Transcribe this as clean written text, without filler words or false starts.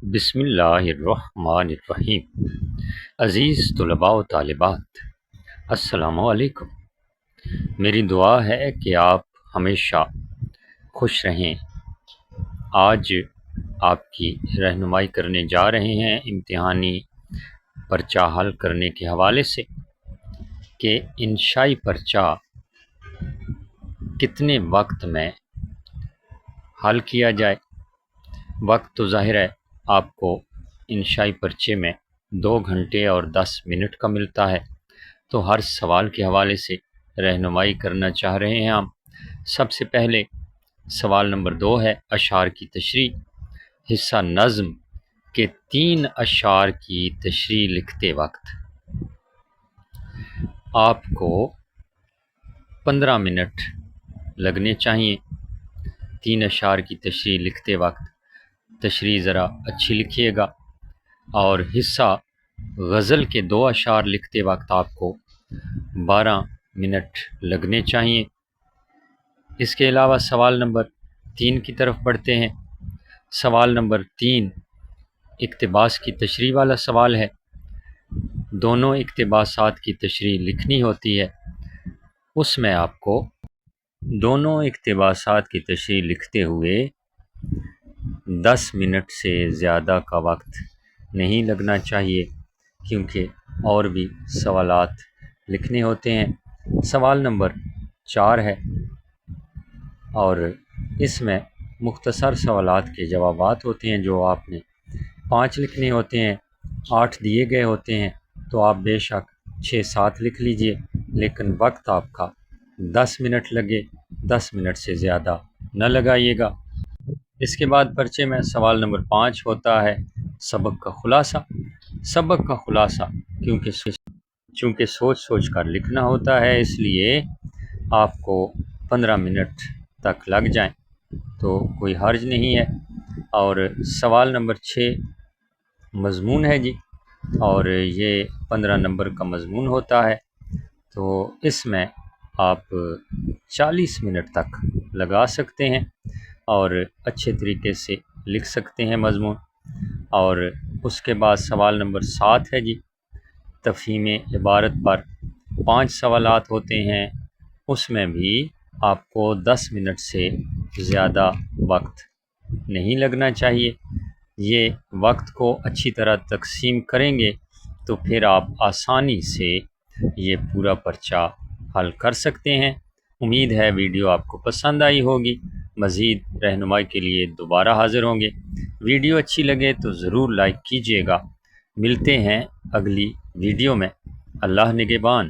بسم اللہ الرحمن الرحیم۔ عزیز طلباء و طالبات، السلام علیکم۔ میری دعا ہے کہ آپ ہمیشہ خوش رہیں۔ آج آپ کی رہنمائی کرنے جا رہے ہیں امتحانی پرچہ حل کرنے کے حوالے سے کہ انشائی پرچہ کتنے وقت میں حل کیا جائے۔ وقت تو ظاہر ہے آپ کو انشائی پرچے میں 2 گھنٹے اور 10 منٹ کا ملتا ہے، تو ہر سوال کے حوالے سے رہنمائی کرنا چاہ رہے ہیں ہم۔ سب سے پہلے سوال نمبر 2 ہے اشعار کی تشریح۔ حصہ نظم کے 3 اشعار کی تشریح لکھتے وقت آپ کو 15 منٹ لگنے چاہیے۔ 3 اشعار کی تشریح لکھتے وقت تشریح ذرا اچھی لکھیے گا، اور حصہ غزل کے 2 اشعار لکھتے وقت آپ کو 12 منٹ لگنے چاہیے۔ اس کے علاوہ سوال نمبر 3 کی طرف بڑھتے ہیں۔ سوال نمبر 3 اقتباس کی تشریح والا سوال ہے۔ دونوں اقتباسات کی تشریح لکھنی ہوتی ہے۔ اس میں آپ کو دونوں اقتباسات کی تشریح لکھتے ہوئے 10 منٹ سے زیادہ کا وقت نہیں لگنا چاہیے، کیونکہ اور بھی سوالات لکھنے ہوتے ہیں۔ سوال نمبر 4 ہے، اور اس میں مختصر سوالات کے جوابات ہوتے ہیں جو آپ نے 5 لکھنے ہوتے ہیں۔ 8 دیے گئے ہوتے ہیں تو آپ بے شک 6-7 لکھ لیجئے، لیکن وقت آپ کا 10 منٹ لگے، 10 منٹ سے زیادہ نہ لگائیے گا۔ اس کے بعد پرچے میں سوال نمبر 5 ہوتا ہے سبق کا خلاصہ۔ سبق کا خلاصہ چونکہ سوچ کر لکھنا ہوتا ہے، اس لیے آپ کو 15 منٹ تک لگ جائیں تو کوئی حرج نہیں ہے۔ اور سوال نمبر 6 مضمون ہے جی، اور یہ 15 نمبر کا مضمون ہوتا ہے، تو اس میں آپ 40 منٹ تک لگا سکتے ہیں اور اچھے طریقے سے لکھ سکتے ہیں مضمون۔ اور اس کے بعد سوال نمبر 7 ہے جی، تفہیم عبارت پر 5 سوالات ہوتے ہیں۔ اس میں بھی آپ کو 10 منٹ سے زیادہ وقت نہیں لگنا چاہیے۔ یہ وقت کو اچھی طرح تقسیم کریں گے تو پھر آپ آسانی سے یہ پورا پرچہ حل کر سکتے ہیں۔ امید ہے ویڈیو آپ کو پسند آئی ہوگی۔ مزید رہنمائی کے لیے دوبارہ حاضر ہوں گے۔ ویڈیو اچھی لگے تو ضرور لائک کیجیے گا۔ ملتے ہیں اگلی ویڈیو میں۔ اللہ نگہبان۔